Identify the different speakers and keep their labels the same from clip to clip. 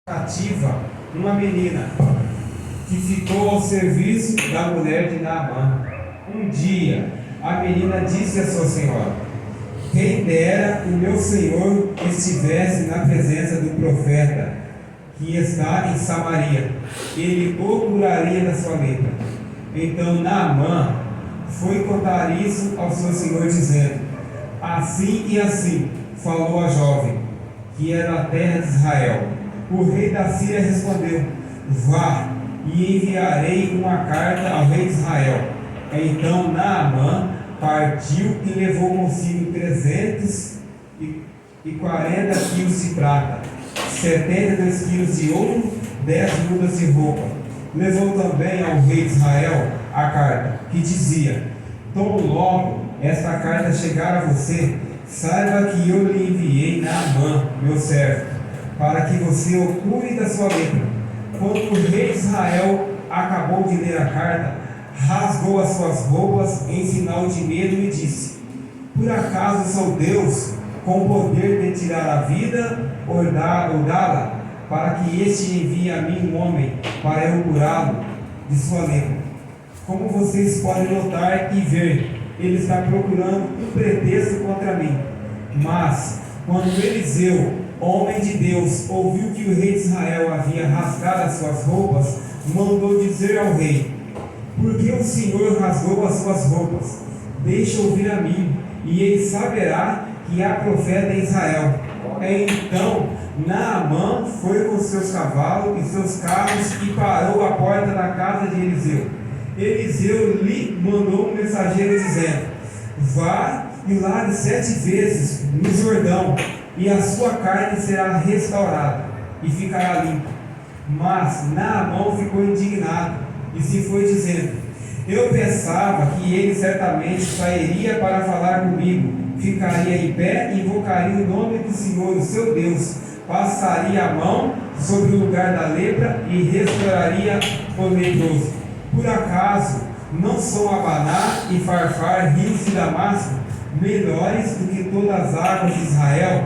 Speaker 1: cativa uma menina que ficou ao serviço da mulher de Naamã. Um dia, a menina disse à sua senhora: quem dera o meu senhor estivesse na presença do profeta que está em Samaria, ele o curaria da sua lepra. Então Naamã foi contar isso ao seu senhor, dizendo: assim e assim falou a jovem, que era da terra de Israel. O rei da Síria respondeu: vá, e enviarei uma carta ao rei de Israel. Então Naamã partiu e levou consigo 340 quilos de prata, 72 quilos de ouro, 10 mudas de roupa. Levou também ao rei de Israel a carta, que dizia: tão logo esta carta chegar a você, saiba que eu lhe enviei Naamã, meu servo, para que você o cure da sua lepra. Quando o rei de Israel acabou de ler a carta, rasgou as suas roupas em sinal de medo e disse: por acaso sou Deus, com o poder de tirar a vida ou dá-la, para que este envie a mim um homem para eu curá-lo de sua lepra? Como vocês podem notar e ver, ele está procurando um pretexto contra mim. Mas quando Eliseu, homem de Deus, ouviu que o rei de Israel havia rasgado as suas roupas, mandou dizer ao rei: por que o Senhor rasgou as suas roupas? Deixa ouvir a mim, e ele saberá que há profeta em Israel. Então Naamã foi com seus cavalos e seus carros e parou à porta da casa de Eliseu. Eliseu lhe mandou um mensageiro dizendo: vá e lave 7 vezes no Jordão, e a sua carne será restaurada e ficará limpa. Mas Naamã ficou indignado e se foi dizendo: eu pensava que ele certamente sairia para falar comigo, ficaria em pé e invocaria o nome do Senhor, o seu Deus, passaria a mão sobre o lugar da lepra e restauraria o leproso. Por acaso não são Abaná e Farfar, rios de Damasco, melhores do que todas as águas de Israel?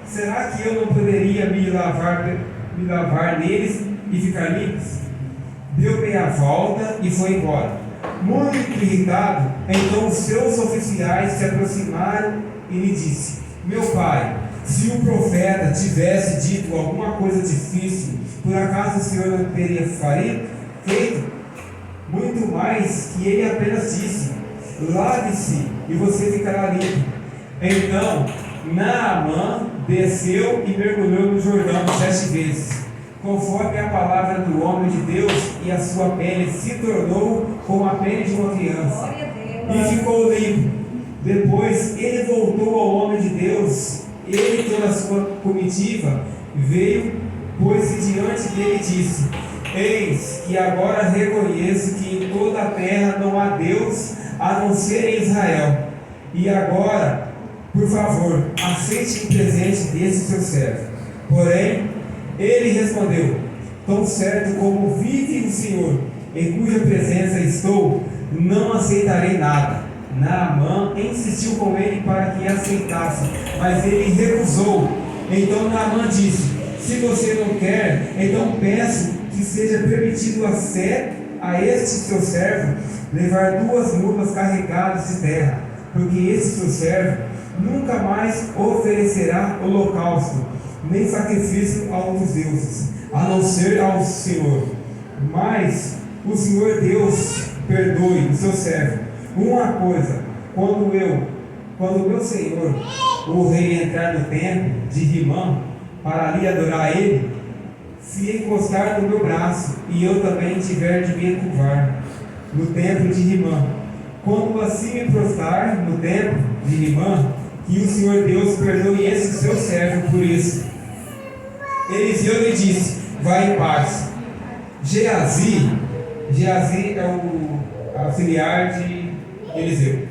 Speaker 1: Será que eu não poderia me lavar neles e ficar limpos? Deu meia volta e foi embora. Muito irritado, então os seus oficiais se aproximaram e lhe disse: meu pai, se o profeta tivesse dito alguma coisa difícil, por acaso o senhor não teria feito? Muito mais que ele apenas disse: lave-se e você ficará limpo. Então Naamã desceu e mergulhou no Jordão 7 vezes, conforme a palavra do homem de Deus, e a sua pele se tornou como a pele de uma criança, e ficou limpo. Depois ele voltou ao homem de Deus, ele e toda a sua comitiva veio, pôs-se diante dele e disse: eis que agora reconheço que em toda a terra não há Deus a não ser em Israel. E agora, por favor, aceite um presente desse seu servo. Porém, ele respondeu: tão certo como vive o Senhor, em cuja presença estou, não aceitarei nada. Naamã insistiu com ele para que aceitasse, mas ele recusou. Então Naamã disse: se você não quer, então peço que seja permitido a este seu servo levar 2 mulas carregadas de terra, porque este seu servo nunca mais oferecerá holocausto, nem sacrifício a outros deuses, a não ser ao Senhor. Mas o Senhor Deus perdoe o seu servo. Uma coisa: quando meu senhor, o rei, entrar no templo de Rimã para ali adorar ele, se encostar no meu braço e eu também tiver de me curvar no templo de Rimã, quando assim me prostrar no templo de Rimã, que o Senhor Deus perdoe esse seu servo por isso. Eliseu lhe disse: vai em paz. Geazi é o auxiliar de Eliseu.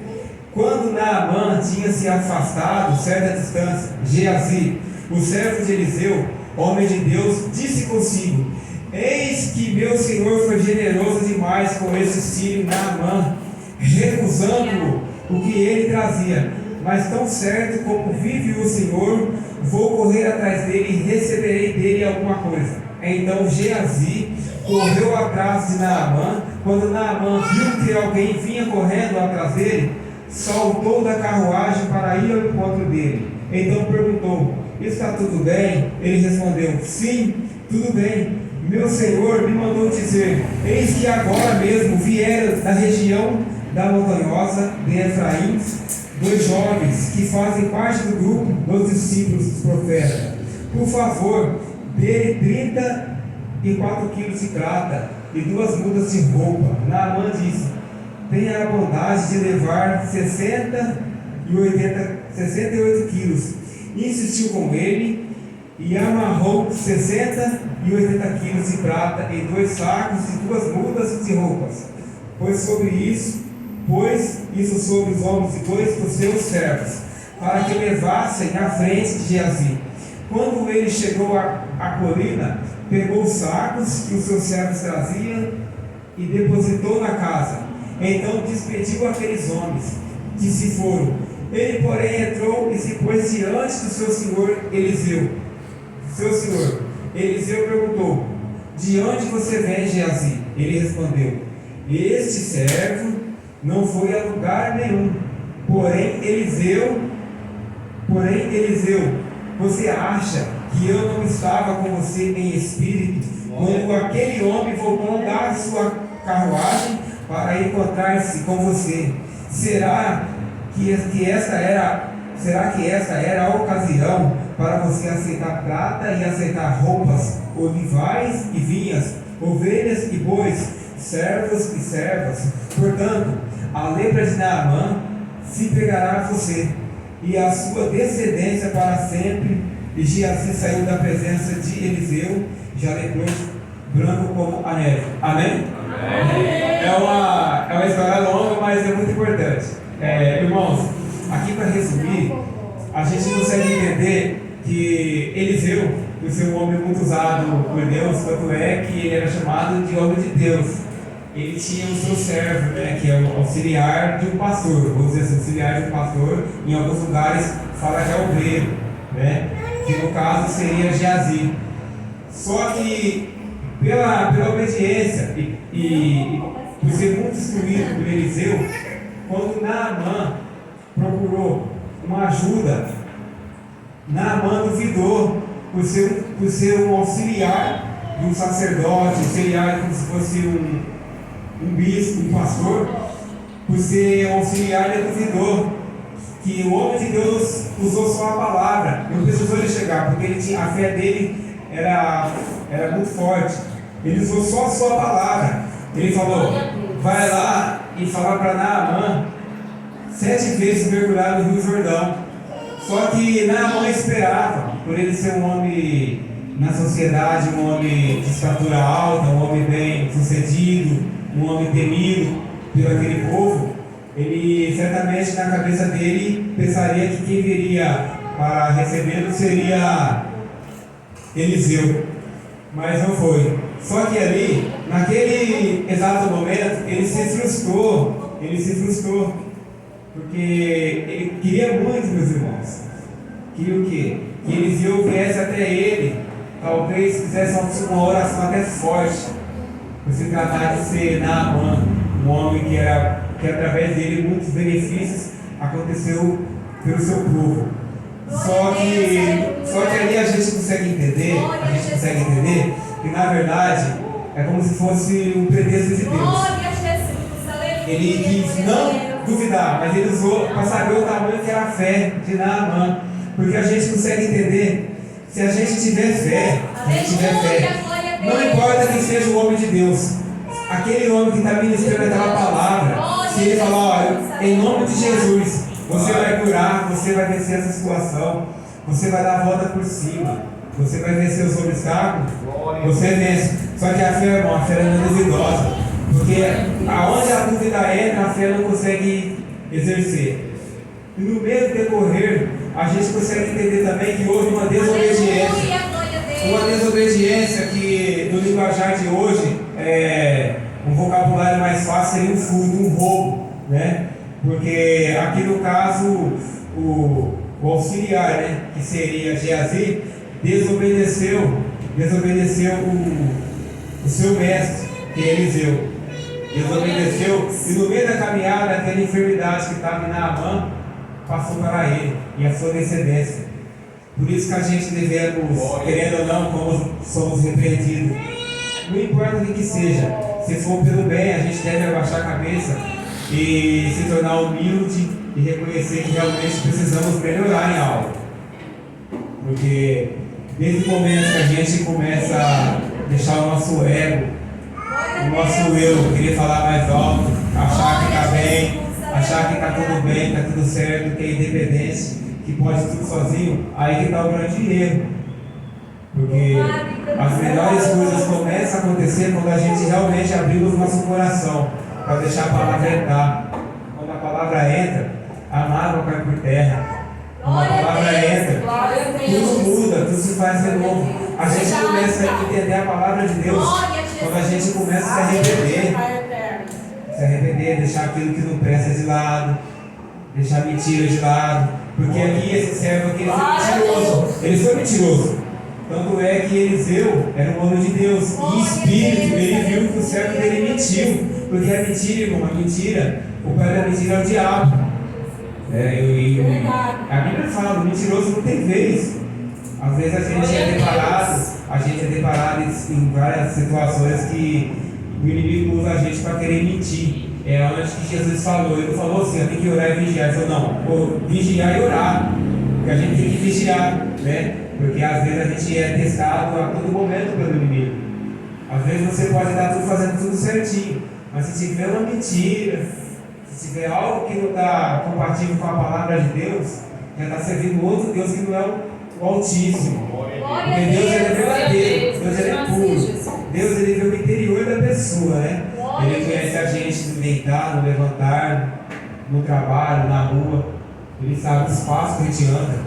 Speaker 1: Quando Naamã tinha se afastado certa distância, Geazi, o servo de Eliseu, homem de Deus, disse consigo: eis que meu senhor foi generoso demais com esse sírio Naamã, recusando-o o que ele trazia. mas tão certo como vive o Senhor, vou correr atrás dele e receberei dele alguma coisa. Então Geazi correu atrás de Naamã. Quando Naamã viu que alguém vinha correndo atrás dele, saltou da carruagem para ir ao encontro dele. Então perguntou: está tudo bem? Ele respondeu: sim, tudo bem. Meu senhor me mandou dizer: eis que agora mesmo vieram da região da montanhosa de Efraim 2 jovens que fazem parte do grupo dos discípulos dos profetas. Por favor, dê 34 quilos de prata e 2 mudas de roupa. Naamã disse: tenha a bondade de levar 68 quilos. Insistiu com ele e amarrou 60 e 80 quilos de prata em 2 sacos e 2 mudas de roupas. Pôs isso sobre os ombros de 2 dos seus servos, para que levassem à frente de Geazi. Quando ele chegou à colina, pegou os sacos que os seus servos traziam e depositou na casa. Então despediu aqueles homens que se foram. Ele, porém, entrou e se pôs diante do seu senhor Eliseu. Seu senhor Eliseu perguntou: de onde você vem, Geazi? Ele respondeu: este servo não foi a lugar nenhum. Porém, Eliseu, você acha que eu não estava com você em espírito quando aquele homem voltou da sua carruagem para encontrar-se com você? Será que esta era a ocasião para você aceitar prata e aceitar roupas, olivais e vinhas, ovelhas e bois, servos e servas? Portanto, a lepra de Naamã se pegará a você e a sua descendência para sempre. E Geazi saiu da presença de Eliseu, já leproso, branco como a neve. Amém? Amém. É uma história longa, mas é muito importante. Irmãos, aqui para resumir, a gente consegue entender que Eliseu, por ser um homem muito usado por Deus, tanto é que ele era chamado de homem de Deus. Ele tinha o seu servo, que é o auxiliar de um pastor, vou dizer assim, auxiliar de um pastor. Em alguns lugares fala que é obreiro, que no caso seria Geazi. Só que pela obediência e por ser muito instruído por Eliseu, quando Naamã procurou uma ajuda, Naamã duvidou por ser um auxiliar de um sacerdote, auxiliar como se fosse um bispo, um pastor. Por ser um auxiliar, ele duvidou que o homem de Deus usou só a palavra, não precisou ele chegar, porque a fé dele era muito forte. Ele usou só a sua palavra. Ele falou: vai lá e fala para Naamã 7 vezes mergulhar no Rio Jordão. Só que Naamã esperava, por ele ser um homem na sociedade, um homem de estatura alta, um homem bem sucedido, um homem temido por aquele povo, ele certamente na cabeça dele pensaria que quem viria para recebê-lo seria Eliseu, mas não foi. Só que ali, naquele exato momento, ele se frustrou, porque ele queria muito, meus irmãos. Queria o quê? Que Eliseu viesse até ele, talvez fizesse uma oração até forte, por se tratar de ser Naamã, um homem que através dele muitos benefícios aconteceu pelo seu povo. Só que ali a gente consegue entender que na verdade é como se fosse um pretexto de Deus. Ele quis não duvidar, mas ele usou para saber o tamanho que era a fé de Naamã. Porque a gente consegue entender, se a gente tiver fé, não importa quem seja o homem de Deus, aquele homem que está ministrando aquela palavra, se ele falar: olha, em nome de Jesus, você vai curar, você vai vencer essa situação, você vai dar a volta por cima, você vai vencer os obstáculos, você vence. Só que a fé, irmão, a fé não é duvidosa, porque aonde a dúvida entra, a fé não consegue exercer. E no meio do decorrer, a gente consegue entender também que houve uma desobediência. Uma desobediência que no linguajar de hoje, um vocabulário mais fácil seria um furto, um roubo, Porque aqui no caso, o auxiliar, né, que seria Geazi, desobedeceu o seu mestre, que é Eliseu. Desobedeceu, e no meio da caminhada, aquela enfermidade que estava em Naamã passou para ele e a sua descendência. Por isso que a gente devemos, querendo ou não, como somos repreendidos, não importa o que seja, se for pelo bem, a gente deve abaixar a cabeça e se tornar humilde e reconhecer que realmente precisamos melhorar em algo. Porque desde o momento que a gente começa a deixar o nosso ego, o nosso eu querer falar mais alto, achar que está bem, achar que está tudo bem, está tudo certo, que é independente, que pode tudo sozinho, aí que está o grande erro. Porque as melhores coisas começam a acontecer quando a gente realmente abrir o nosso coração para deixar a palavra entrar. Quando a palavra entra, a mágoa cai por terra. Quando a palavra entra, tudo muda, tudo se faz de novo. A gente começa a entender a palavra de Deus quando a gente começa a se arrepender, deixar aquilo que não presta de lado, deixar mentira de lado. Porque aqui esse servo aqui, ele foi mentiroso. Tanto é que Eliseu era um homem de Deus. E espírito, ele viu que o servo dele mentiu. Porque a mentira, irmão, a mentira, o pai da mentira é o diabo. A Bíblia fala, o mentiroso não tem vez. Às vezes a gente é deparado em várias situações que o inimigo usa a gente para querer mentir. É onde que Jesus falou. Ele não falou assim, tem que orar e vigiar. Ele falou, não, vigiar e orar. Porque a gente tem que vigiar, né? Porque às vezes a gente é testado a todo momento pelo inimigo. Às vezes você pode estar fazendo tudo certinho, mas se tiver uma mentira, se tiver algo que não está compatível com a palavra de Deus, já está servindo outro Deus que não é o Altíssimo. Porque Deus ele é verdadeiro, Deus ele é puro. Deus ele vê o interior da pessoa, né? Ele conhece a gente no deitar, no levantar, no trabalho, na rua. Ele sabe os passos que a gente anda.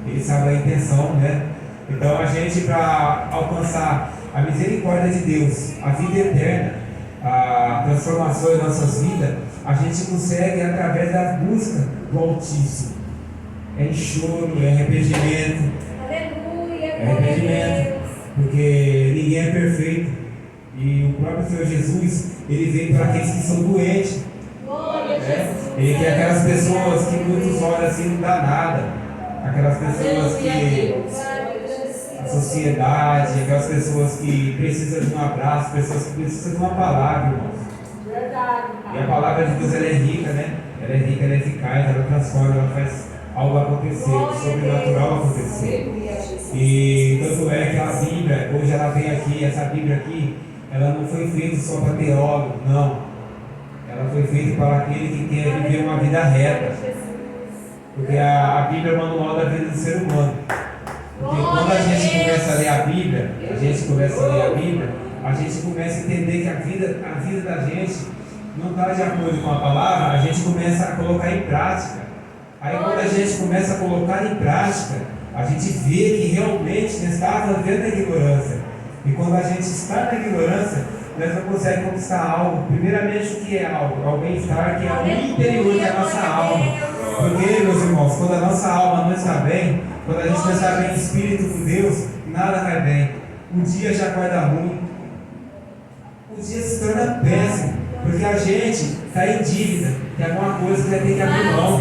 Speaker 1: Ele sabe a intenção, né? Então a gente, para alcançar a misericórdia de Deus, a vida eterna, a transformação em nossas vidas, a gente consegue através da busca do Altíssimo. É em choro, é arrependimento.
Speaker 2: Aleluia,
Speaker 1: É arrependimento. Porque ninguém é perfeito. E o próprio Senhor Jesus, ele veio para aqueles que são doentes. Ele quer aquelas pessoas que muitos olham assim, não dá nada. Aquelas pessoas que a sociedade, aquelas pessoas que precisam de um abraço, pessoas que precisam de uma palavra, irmãos. E a palavra de Deus ela é rica, né? Ela é rica, ela é eficaz, ela transforma, ela faz algo acontecer, o sobrenatural acontecer. E tanto é que a Bíblia, hoje ela vem aqui, essa Bíblia aqui, ela não foi feita só para teólogo, não. Ela foi feita para aquele que quer viver uma vida reta. Porque a Bíblia é o manual da vida do ser humano. Porque quando a gente começa a ler a Bíblia, a gente começa a entender que a vida da gente não está de acordo com a palavra, a gente começa a colocar em prática. Aí quando a gente começa a colocar em prática, a gente vê que realmente nós estávamos vivendo a ignorância. E quando a gente está na ignorância, nós não conseguimos conquistar algo. Primeiramente, o que é algo? É o bem-estar, que é o interior da nossa alma. Porque, meus irmãos, quando a nossa alma não está bem, quando a gente não está bem em espírito com Deus, nada vai bem. Um dia já acorda ruim, o dia se torna péssimo, porque a gente está em dívida, tem alguma coisa que vai ter que abrir mão.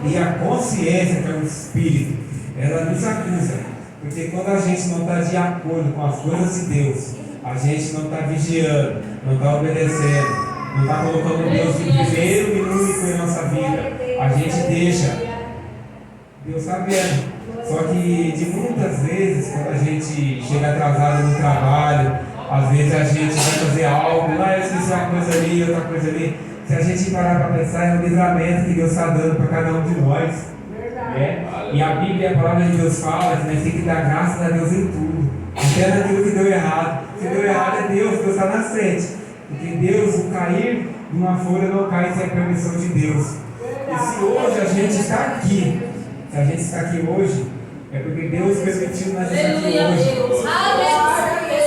Speaker 1: E a consciência, que é o espírito, ela nos acusa, porque quando a gente não está de acordo com as coisas de Deus, a gente não está vigiando, não está obedecendo, não está colocando Deus de primeiro e único em nossa vida, a gente deixa. Deus está vendo. Só que de muitas vezes, quando a gente chega atrasado no trabalho, às vezes a gente vai fazer algo, eu esqueci uma coisa ali, outra coisa ali. Se a gente parar para pensar, é um livramento que Deus está dando para cada um de nós. Né? E a Bíblia, a palavra de Deus fala que nós temos que dar graças a Deus em tudo. Até naquilo que deu errado. Se deu errado é Deus está na frente. Porque Deus, o cair de uma folha não cai sem a permissão de Deus. E se hoje a gente está aqui, se a gente está aqui hoje, é porque Deus permitiu nós estar aqui hoje.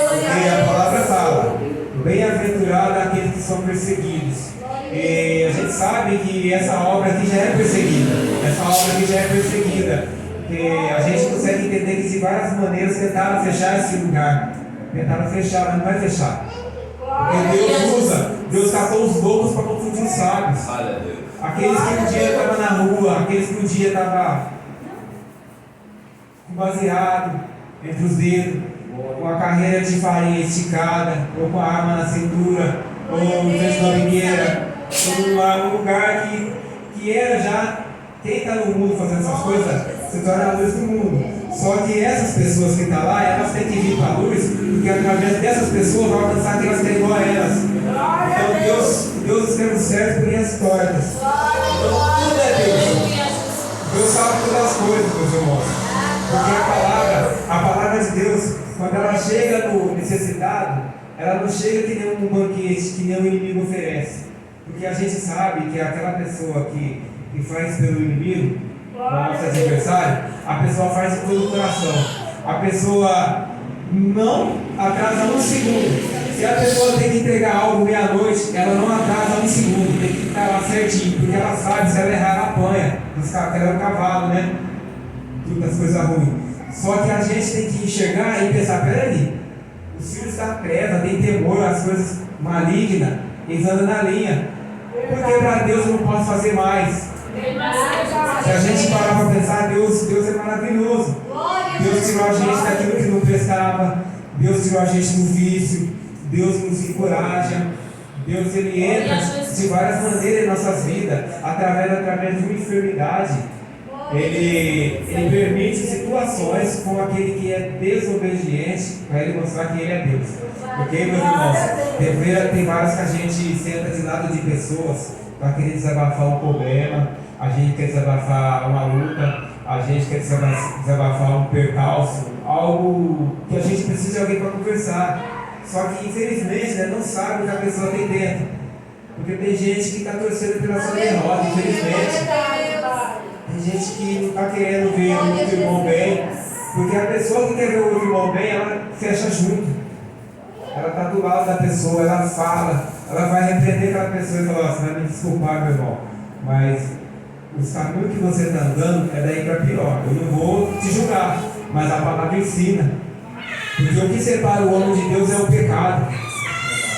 Speaker 1: Porque a palavra fala, bem-aventurado aqueles que são perseguidos E a gente sabe que essa obra aqui já é perseguida. Essa obra aqui já é perseguida. E a gente consegue entender que de várias maneiras tentaram fechar esse lugar. Tentaram fechar, mas não vai fechar. Porque Deus usa, Deus catou os loucos para confundir os sábios. Aqueles que um dia estavam na rua, aqueles que um dia estavam com baseado entre os dedos, com a carreira de farinha esticada, ou com a arma na cintura, ou em frente da banheira, ou um lugar que era já, quem está no mundo fazendo essas coisas, se torna a luz do mundo. Só que essas pessoas que estão lá, elas têm que vir para a luz, porque através dessas pessoas vão alcançar aquelas que é igual a elas. Então Deus escreve certo por linhas tortas. Então tudo é Deus. Deus sabe todas as coisas, meus irmãos. Porque a palavra de Deus, quando ela chega no necessitado, ela não chega que nem um banquete, que nem o inimigo oferece. Porque a gente sabe que aquela pessoa que faz pelo inimigo, nosso adversário, a pessoa faz com todo o coração. A pessoa não atrasa um segundo. Se a pessoa tem que entregar algo meia-noite, ela não atrasa um segundo, tem que estar lá certinho, porque ela sabe, se ela errar, ela apanha. Ela é um cavalo, né? Tudo as coisas ruins. Só que a gente tem que enxergar e pensar, peraí, os filhos da treva têm temor às coisas malignas, eles andam na linha. Porque para Deus eu não posso fazer mais. Se a gente parar para pensar, Deus é maravilhoso. Deus tirou a gente daquilo que não prestava. Deus tirou a gente do vício. Deus nos encoraja. Deus ele entra de várias maneiras em nossas vidas, através de uma enfermidade. Ele permite situações com aquele que é desobediente, para ele mostrar que ele é Deus. Porque, meus irmãos, tem várias que a gente senta de lado de pessoas para querer desabafar um problema, a gente quer desabafar uma luta, a gente quer desabafar um percalço, algo que a gente precisa de alguém para conversar. Só que, infelizmente, não sabe o que a pessoa tem dentro. Porque tem gente que está torcendo pela sua derrota, infelizmente. Tem gente que não está querendo ver o outro irmão bem. Porque a pessoa que quer ver o outro irmão bem, ela fecha junto. Ela está do lado da pessoa, ela fala, ela vai repreender aquela pessoa e falar: você vai me desculpar, meu irmão, mas os caminhos que você está andando é daí para pior. Eu não vou te julgar, mas a palavra ensina. Porque o que separa o homem de Deus é o pecado.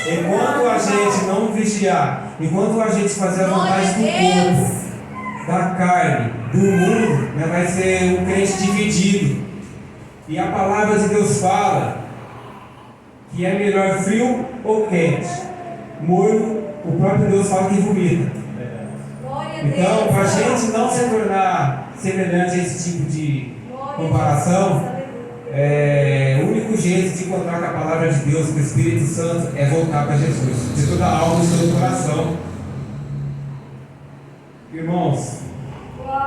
Speaker 1: Enquanto a gente não vigiar, enquanto a gente fazer a vontade do corpo, da carne, do mundo, vai ser um crente dividido. E a palavra de Deus fala que é melhor frio ou quente. Morno, o próprio Deus fala que vomita. Então, para a gente não se tornar semelhante a esse tipo de comparação, o único jeito de encontrar com a palavra de Deus, com o Espírito Santo, é voltar para Jesus, de toda a alma e de todo o coração. Irmãos,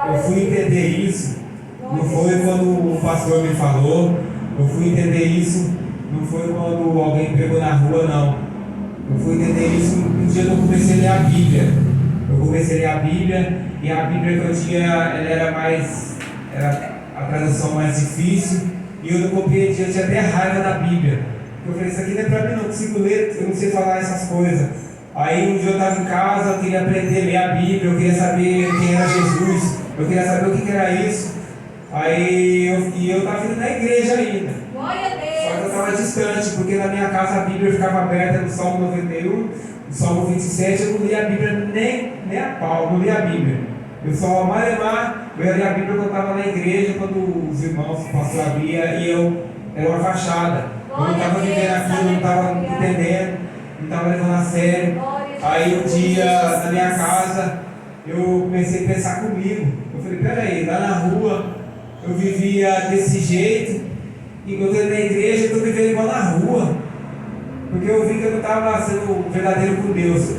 Speaker 1: eu fui entender isso, não foi quando o pastor me falou, eu fui entender isso, não foi quando alguém pegou na rua, não. Eu fui entender isso no dia que eu comecei a ler a Bíblia. Eu comecei a ler a Bíblia, e a Bíblia que eu tinha, ela era a tradução mais difícil. E eu não compreendia, eu tinha até raiva da Bíblia. Eu falei: isso aqui não é para mim, não consigo ler, eu não sei falar essas coisas. Aí um dia eu estava em casa, eu queria aprender a ler a Bíblia, eu queria saber quem era Jesus, eu queria saber o que era isso. Aí eu estava indo na igreja ainda. Glória a Deus. Só que eu estava distante, porque na minha casa a Bíblia ficava aberta no Salmo 91, no Salmo 27, eu não lia a Bíblia nem a pau, não lia a Bíblia. Eu só malemar, eu ia ler a Bíblia quando eu estava na igreja, quando os irmãos, o pastor abria, e eu era uma fachada. Eu não estava vivendo aquilo, não estava entendendo, não estava levando a sério. Aí um dia, na minha casa, eu comecei a pensar comigo. Eu falei: peraí, lá na rua eu vivia desse jeito, e quando eu estou na igreja eu estou vivendo igual na rua. Porque eu vi que eu não estava sendo verdadeiro com Deus,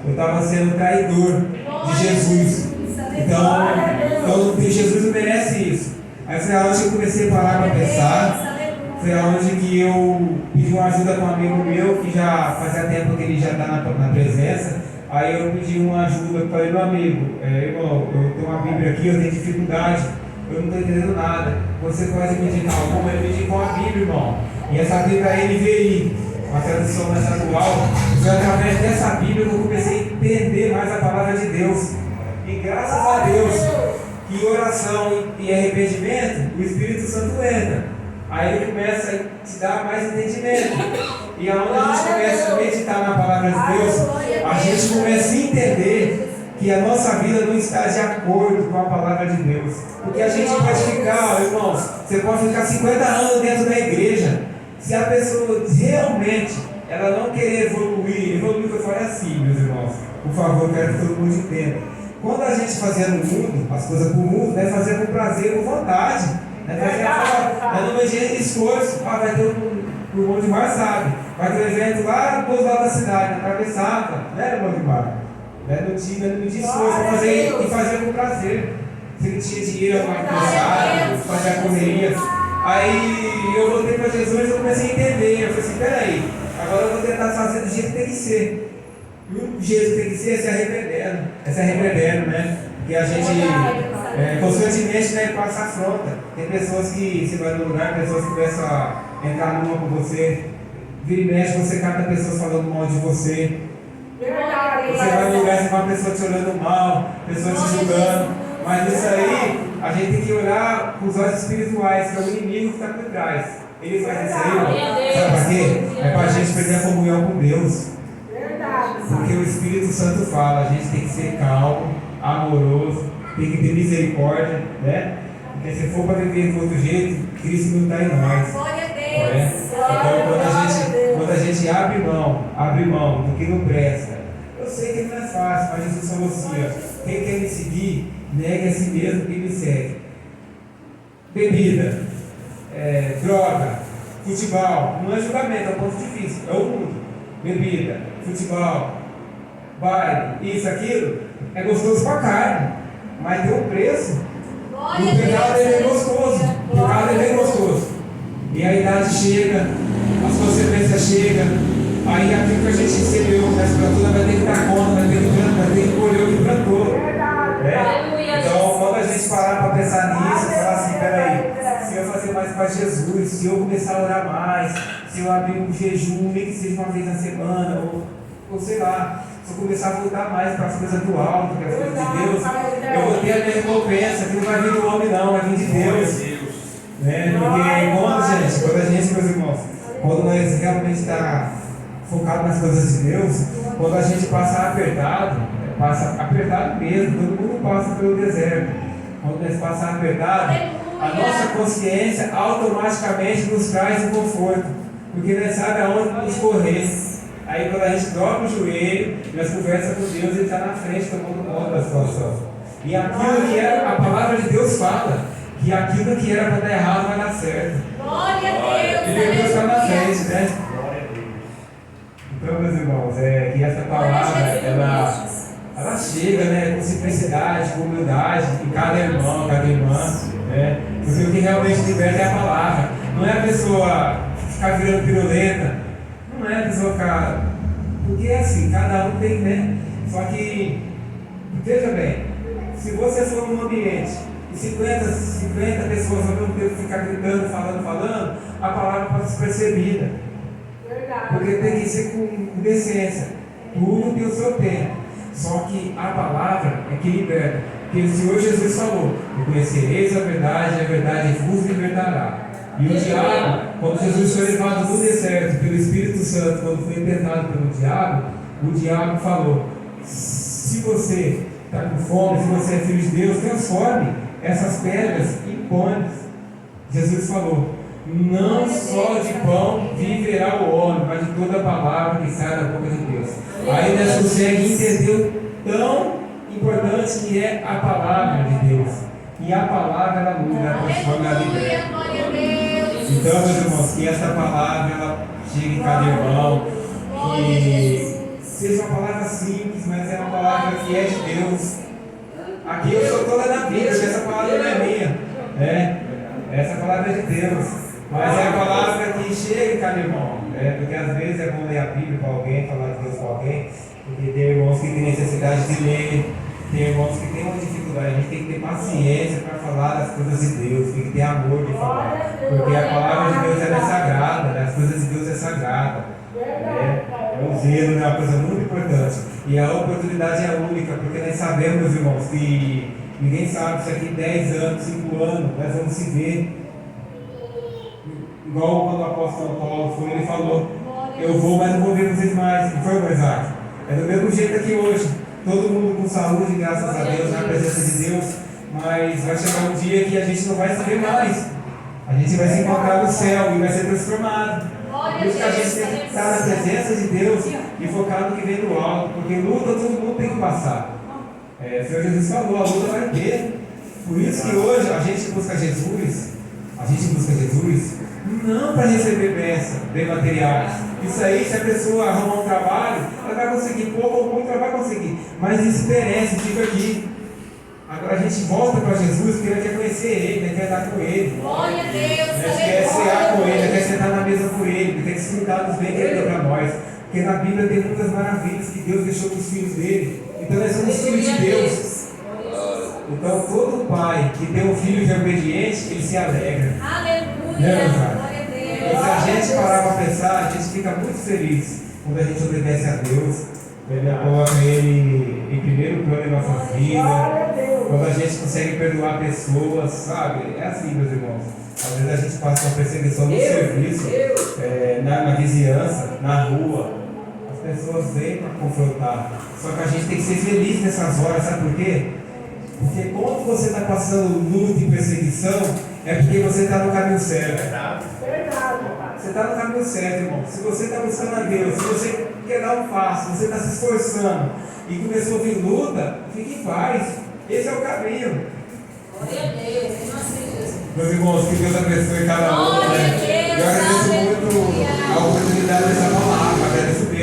Speaker 1: eu estava sendo traidor de Jesus. Então Jesus não merece isso. Aí foi aonde eu comecei a parar para pensar. Foi aonde que eu pedi uma ajuda com um amigo meu, que já fazia tempo que ele já está na presença. Aí eu pedi uma ajuda para ele, meu amigo: irmão, eu tenho uma Bíblia aqui, eu tenho dificuldade, eu não estou entendendo nada. Você pode me indicar alguma? Ele me indicou a Bíblia, irmão. E essa Bíblia é NVI. uma tradução mais atual, foi através dessa Bíblia que eu comecei a entender mais a palavra de Deus. E graças a Deus, que oração e arrependimento, o Espírito Santo entra. Aí ele começa a te dar mais entendimento. E aonde a gente começa a meditar na palavra de Deus, a gente começa a entender que a nossa vida não está de acordo com a palavra de Deus. Porque a gente pode ficar, irmãos, você pode ficar 50 anos dentro da igreja. Se a pessoa realmente ela não querer evoluir que eu falo é assim, meus irmãos. Por favor, eu quero que todo mundo entenda. Quando a gente fazia no mundo, as coisas para o mundo, né, fazia com prazer, com vontade. Não media esforço. Vai ter o Monte Mar, sabe? Vai ter um evento lá do outro lado da cidade, na Cabeçata, né, Monte Mar? Não tinha esforço para fazer e fazer com prazer. Se ele tinha dinheiro para almoçar, fazer a correria. Aí eu voltei para Jesus e eu comecei a entender. Eu falei assim: peraí, agora eu vou tentar fazer do jeito que tem que ser. E o jeito que tem que ser é se arrependendo. É se arrependendo, né? Porque a gente constantemente, né, passa a afronta. Tem pessoas que você vai no lugar, pessoas que começam a entrar numa com você. Vira e mexe, você capta pessoas falando mal de você. Você vai no lugar, você vê uma pessoa te olhando mal, pessoa te julgando. Mas isso aí, a gente tem que olhar com os olhos espirituais, que é o inimigo que está por trás. Ele faz isso aí, sabe para quê? É para a gente perder a comunhão com Deus. Porque o Espírito Santo fala, a gente tem que ser calmo, amoroso, tem que ter misericórdia, né? Porque se for para viver de outro jeito, Cristo não está em nós.
Speaker 2: Glória a Deus.
Speaker 1: Então quando a gente abre mão do que não presta, eu sei que não é fácil, mas Jesus falou assim: ó, quem quer me seguir, negue a si mesmo e me segue. Bebida, droga, futebol, não é julgamento, é um ponto difícil, é o mundo. Bebida, futebol, baile, isso, aquilo, é gostoso para a carne, mas tem um preço. O pecado é bem gostoso, o pecado é bem gostoso. E a idade chega, as consequências chegam, aí aquilo que a gente recebeu, mas para tudo vai ter que dar conta, vai ter que colher o que plantou. Então, quando a gente parar para pensar nisso, falar assim: peraí, se eu fazer mais para Jesus, se eu começar a orar mais, se eu abrir um jejum, nem que seja uma vez na semana, ou sei lá, se eu começar a voltar mais para as coisas do alto, que é as coisas de Deus, eu vou ter a minha recompensa, que não vai vir do homem, não, vai vir de Deus. Né? Porque quando a gente, meus irmãos, quando nós realmente está focado nas coisas de Deus, quando a gente passa apertado, passa apertado mesmo, todo mundo passa pelo deserto. Quando nós passamos apertado, a nossa consciência automaticamente nos traz um conforto, porque nós sabemos aonde nos correr. Aí quando a gente dobra o joelho, nós conversamos com Deus, Ele está na frente tomando conta da situação. E aquilo que a palavra de Deus fala, que aquilo que era para dar errado vai dar certo.
Speaker 2: Glória a Deus.
Speaker 1: E Deus está na frente, né? Então, meus irmãos, que essa palavra, ela chega, né, com simplicidade, com humildade, em cada irmão, cada irmã, né? Porque o que realmente liberta é a palavra. Não é a pessoa ficar virando piruleta, não é a pessoa ficar... Porque é assim, cada um tem, né? Só que, veja bem, se você for num ambiente e 50 pessoas ao mesmo tempo ficar gritando, falando, a palavra pode ser percebida. Porque tem que ser com decência. Tudo tem o seu tempo. Só que a palavra é que liberta. Porque o Senhor Jesus falou: e conhecereis a verdade vos libertará. E o diabo, quando Jesus foi levado no deserto pelo Espírito Santo, quando foi tentado pelo diabo, o diabo falou: se você está com fome, se você é filho de Deus, transforme essas pedras em pães. Jesus falou: não só de pão viverá o homem, mas de toda a palavra que sai da boca de Deus. Aí nós conseguimos entender o tão importante que é a palavra de Deus. E a palavra, ela muda, ela transforma, ela liberta. Então, meus irmãos, que essa palavra ela chegue em cada irmão, que seja uma palavra simples, mas é uma palavra que é de Deus. Aqui eu sou toda da Bíblia, essa palavra não é minha, né? Essa palavra é de Deus. Mas é a palavra que chega em cada irmão, porque às vezes é bom ler a Bíblia para alguém, falar de Deus para alguém, porque tem irmãos que têm necessidade de ler, tem irmãos que têm uma dificuldade. A gente tem que ter paciência para falar das coisas de Deus, tem que ter amor de falar, porque a palavra de Deus é sagrada, né? As coisas de Deus é sagrada. O zelo é uma coisa muito importante. E a oportunidade é única, porque nós sabemos, meus irmãos, que ninguém sabe se aqui 10 anos, 5 anos, nós vamos se ver. Igual quando o apóstolo Paulo foi, ele falou: eu vou, mas não vou ver vocês mais. Não foi, Isaac? É do mesmo jeito aqui hoje. Todo mundo com saúde, graças a Deus, na presença de Deus. Mas vai chegar um dia que a gente não vai se ver mais. A gente vai se encontrar no céu e vai ser transformado. Por isso que a gente tem que estar na presença de Deus e focar no que vem do alto. Porque luta todo mundo tem que passar. O Senhor Jesus falou: a luta vai ter. Por isso que hoje a gente busca Jesus. Não para receber bem materiais. Isso aí, se a pessoa arrumar um trabalho, ela vai conseguir, pouco ou muito ela vai conseguir. Mas isso perece, fica aqui. Agora a gente volta para Jesus porque ela quer conhecer Ele, ela quer estar com Ele.
Speaker 2: Glória a Deus.
Speaker 1: Ela quer cear com Ele, ela quer sentar na mesa com Ele, quer desfrutar dos bens que Ele deu para nós. Porque na Bíblia tem muitas maravilhas que Deus deixou para os filhos dele. Então nós somos filhos de Deus. Então todo pai que tem um filho que é obediente, ele se alegra.
Speaker 2: Aleluia.
Speaker 1: Glória
Speaker 2: a Deus.
Speaker 1: Então, se a gente parar para pensar, a gente fica muito feliz quando a gente obedece a Deus. Ele coloca Ele em primeiro plano em nossas vidas. Quando a gente consegue perdoar pessoas, sabe? É assim, meus irmãos. Às vezes a gente passa uma perseguição no serviço, na vizinhança, na rua. As pessoas vêm para confrontar. Só que a gente tem que ser feliz nessas horas, sabe por quê? Porque quando você está passando luta e perseguição, é porque você está no caminho certo. Você está no caminho certo, irmão. Se você está buscando a Deus, se você quer dar um passo, se você está se esforçando e começou a vir luta, fique em paz. Esse é o caminho.
Speaker 2: Glória a Deus. Em nome de Jesus.
Speaker 1: Meus irmãos, que Deus abençoe cada um.
Speaker 2: Glória a Deus.
Speaker 1: Eu agradeço